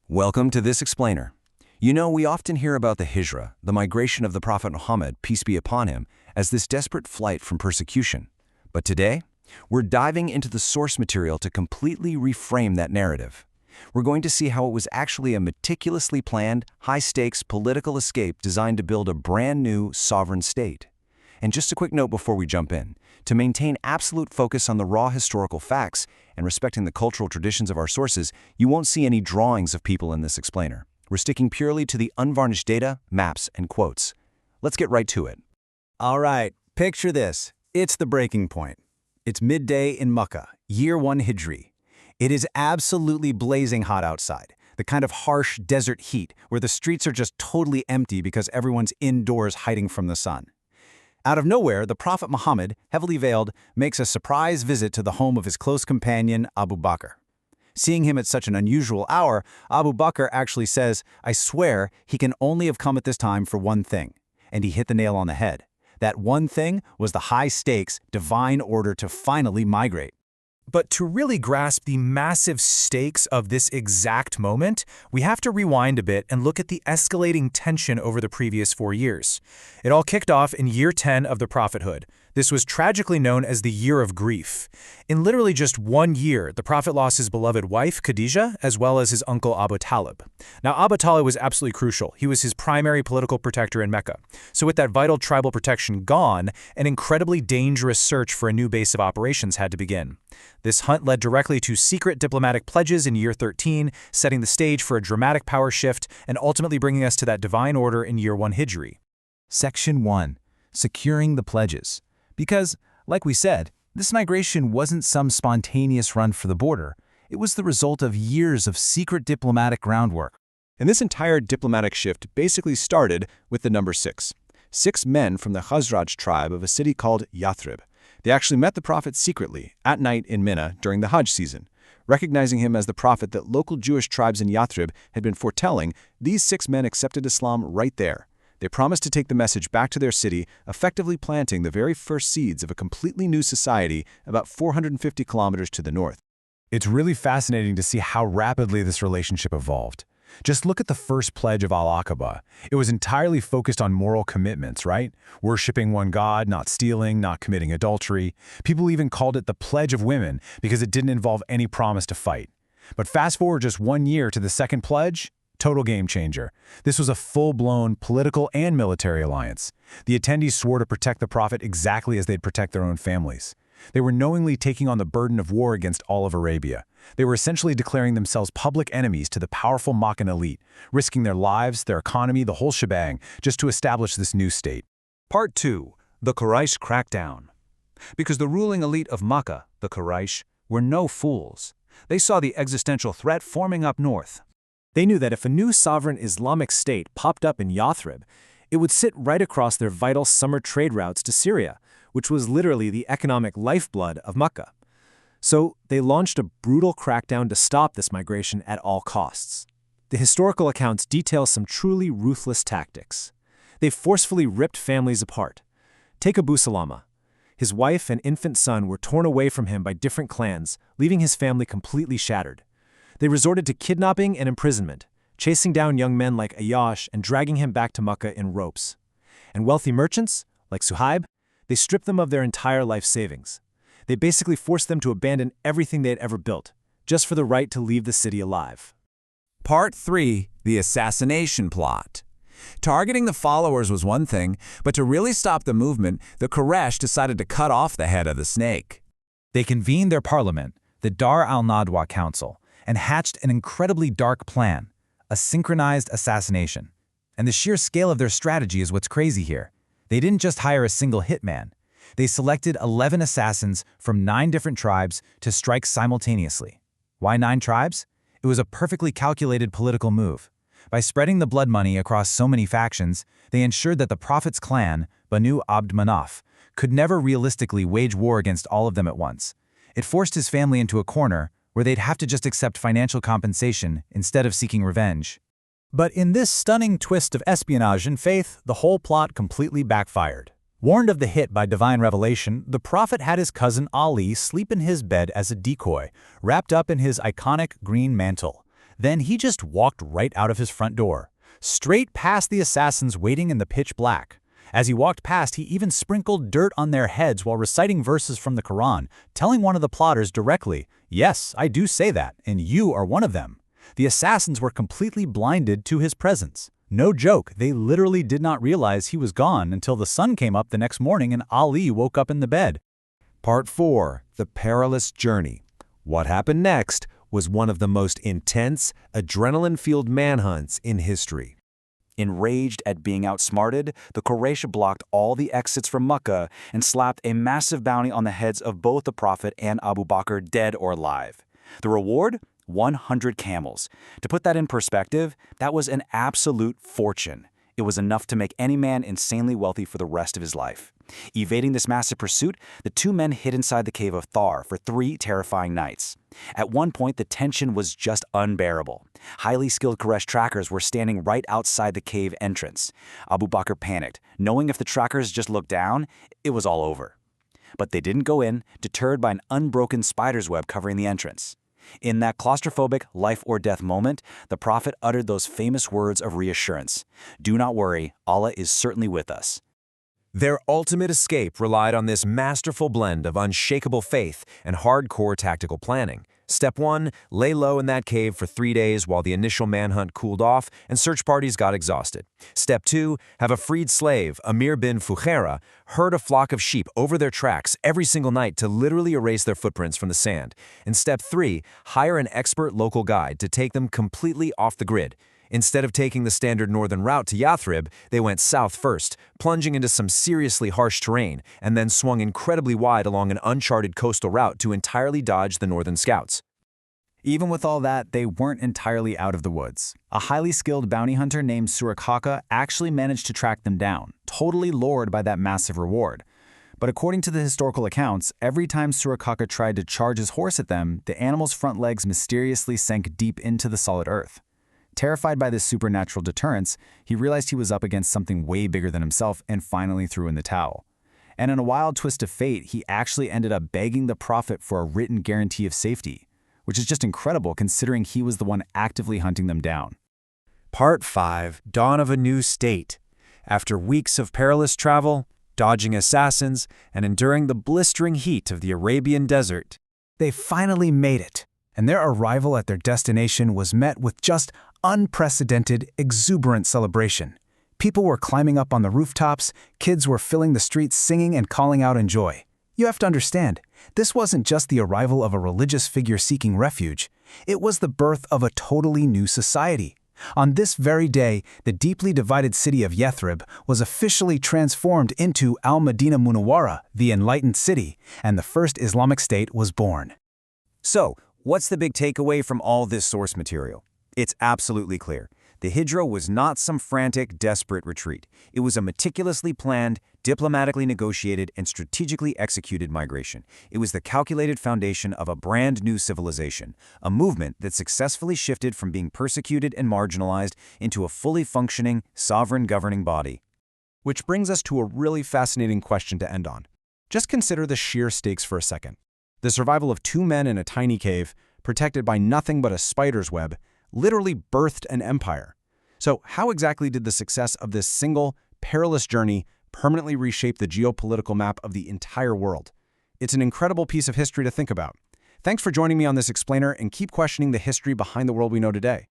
Welcome to this explainer. You know, we often hear about the Hijrah, the migration of the Prophet Muhammad, peace be upon him, as this desperate flight from persecution. But today, we're diving into the source material to completely reframe that narrative. We're going to see how it was actually a meticulously planned, high-stakes political escape designed to build a brand new sovereign state. And just a quick note before we jump in, to maintain absolute focus on the raw historical facts and respecting the cultural traditions of our sources, you won't see any drawings of people in this explainer. We're sticking purely to the unvarnished data, maps, and quotes. Let's get right to it. All right, picture this. It's the breaking point. It's midday in Makkah, year 1 Hijrah. It is absolutely blazing hot outside, the kind of harsh desert heat where the streets are just totally empty because everyone's indoors hiding from the sun. Out of nowhere, the Prophet Muhammad, heavily veiled, makes a surprise visit to the home of his close companion, Abu Bakr. Seeing him at such an unusual hour, Abu Bakr actually says, "I swear he can only have come at this time for one thing." And he hit the nail on the head. That one thing was the high-stakes, divine order to finally migrate. But to really grasp the massive stakes of this exact moment, we have to rewind a bit and look at the escalating tension over the previous 4 years. It all kicked off in year 10 of the prophethood. This was tragically known as the Year of Grief. In literally just 1 year, the prophet lost his beloved wife, Khadijah, as well as his uncle Abu Talib. Now, Abu Talib was absolutely crucial. He was his primary political protector in Mecca. So with that vital tribal protection gone, an incredibly dangerous search for a new base of operations had to begin. This hunt led directly to secret diplomatic pledges in year 13, setting the stage for a dramatic power shift and ultimately bringing us to that divine order in year 1 Hijrah. Section 1. Securing the pledges. Because, like we said, this migration wasn't some spontaneous run for the border. It was the result of years of secret diplomatic groundwork. And this entire diplomatic shift basically started with the number 6. 6 men from the Khazraj tribe of a city called Yathrib. They actually met the Prophet secretly, at night in Mina during the Hajj season. Recognizing him as the Prophet that local Jewish tribes in Yathrib had been foretelling, these 6 men accepted Islam right there. They promised to take the message back to their city, effectively planting the very first seeds of a completely new society about 450 kilometers to the north. It's really fascinating to see how rapidly this relationship evolved. Just look at the first pledge of Al-Aqaba. It was entirely focused on moral commitments, right? Worshipping one God, not stealing, not committing adultery. People even called it the Pledge of Women because it didn't involve any promise to fight. But fast forward just 1 year to the second pledge, total game changer. This was a full-blown political and military alliance. The attendees swore to protect the Prophet exactly as they'd protect their own families. They were knowingly taking on the burden of war against all of Arabia. They were essentially declaring themselves public enemies to the powerful Makkan elite, risking their lives, their economy, the whole shebang, just to establish this new state. Part 2. The Quraish Crackdown. Because the ruling elite of Makkah, the Quraish, were no fools. They saw the existential threat forming up north. They knew that if a new sovereign Islamic State popped up in Yathrib, it would sit right across their vital summer trade routes to Syria, which was literally the economic lifeblood of Makkah. So they launched a brutal crackdown to stop this migration at all costs. The historical accounts detail some truly ruthless tactics. They forcefully ripped families apart. Take Abu Salama. His wife and infant son were torn away from him by different clans, leaving his family completely shattered. They resorted to kidnapping and imprisonment, chasing down young men like Ayyash and dragging him back to Makkah in ropes. And wealthy merchants, like Suhaib, they stripped them of their entire life savings. They basically forced them to abandon everything they had ever built, just for the right to leave the city alive. Part 3. The assassination plot. Targeting the followers was one thing, but to really stop the movement, the Quraysh decided to cut off the head of the snake. They convened their parliament, the Dar al-Nadwa Council, and hatched an incredibly dark plan, a synchronized assassination. And the sheer scale of their strategy is what's crazy here. They didn't just hire a single hitman. They selected 11 assassins from 9 different tribes to strike simultaneously. Why 9 tribes? It was a perfectly calculated political move. By spreading the blood money across so many factions, they ensured that the Prophet's clan, Banu Abd Manaf, could never realistically wage war against all of them at once. It forced his family into a corner where they'd have to just accept financial compensation instead of seeking revenge. But in this stunning twist of espionage and faith, the whole plot completely backfired. Warned of the hit by divine revelation, the Prophet had his cousin Ali sleep in his bed as a decoy, wrapped up in his iconic green mantle. Then he just walked right out of his front door, straight past the assassins waiting in the pitch black. As he walked past, he even sprinkled dirt on their heads while reciting verses from the Quran, telling one of the plotters directly, "Yes, I do say that, and you are one of them." The assassins were completely blinded to his presence. No joke, they literally did not realize he was gone until the sun came up the next morning and Ali woke up in the bed. Part 4. The Perilous Journey. What happened next was one of the most intense, adrenaline-fueled manhunts in history. Enraged at being outsmarted, the Quraysh blocked all the exits from Makkah and slapped a massive bounty on the heads of both the Prophet and Abu Bakr, dead or alive. The reward? 100 camels. To put that in perspective, that was an absolute fortune. It was enough to make any man insanely wealthy for the rest of his life. Evading this massive pursuit, the two men hid inside the cave of Thar for 3 terrifying nights. At one point, the tension was just unbearable. Highly skilled Quraysh trackers were standing right outside the cave entrance. Abu Bakr panicked, knowing if the trackers just looked down, it was all over. But they didn't go in, deterred by an unbroken spider's web covering the entrance. In that claustrophobic life-or-death moment, the Prophet uttered those famous words of reassurance. "Do not worry, Allah is certainly with us." Their ultimate escape relied on this masterful blend of unshakable faith and hardcore tactical planning. Step 1, lay low in that cave for 3 days while the initial manhunt cooled off and search parties got exhausted. Step 2, have a freed slave, Amir bin Fuhaira, herd a flock of sheep over their tracks every single night to literally erase their footprints from the sand. And Step 3, hire an expert local guide to take them completely off the grid. Instead of taking the standard northern route to Yathrib, they went south first, plunging into some seriously harsh terrain, and then swung incredibly wide along an uncharted coastal route to entirely dodge the northern scouts. Even with all that, they weren't entirely out of the woods. A highly skilled bounty hunter named Suraqaqa actually managed to track them down, totally lured by that massive reward. But according to the historical accounts, every time Suraqaqa tried to charge his horse at them, the animal's front legs mysteriously sank deep into the solid earth. Terrified by this supernatural deterrence, he realized he was up against something way bigger than himself and finally threw in the towel. And in a wild twist of fate, he actually ended up begging the Prophet for a written guarantee of safety, which is just incredible considering he was the one actively hunting them down. Part 5. Dawn of a New State. After weeks of perilous travel, dodging assassins, and enduring the blistering heat of the Arabian desert, They finally made it, and their arrival at their destination was met with just unprecedented, exuberant celebration. People were climbing up on the rooftops, kids were filling the streets singing and calling out in joy. You have to understand, this wasn't just the arrival of a religious figure seeking refuge. It was the birth of a totally new society. On this very day, the deeply divided city of Yathrib was officially transformed into Al-Madinah Munawwara, the enlightened city, and the first Islamic State was born. So, what's the big takeaway from all this source material? It's absolutely clear. The Hijrah was not some frantic, desperate retreat. It was a meticulously planned, diplomatically negotiated, and strategically executed migration. It was the calculated foundation of a brand new civilization, a movement that successfully shifted from being persecuted and marginalized into a fully functioning, sovereign governing body. Which brings us to a really fascinating question to end on. Just consider the sheer stakes for a second. The survival of 2 men in a tiny cave, protected by nothing but a spider's web, literally birthed an empire. So how exactly did the success of this single, perilous journey permanently reshape the geopolitical map of the entire world? It's an incredible piece of history to think about. Thanks for joining me on this explainer, and keep questioning the history behind the world we know today.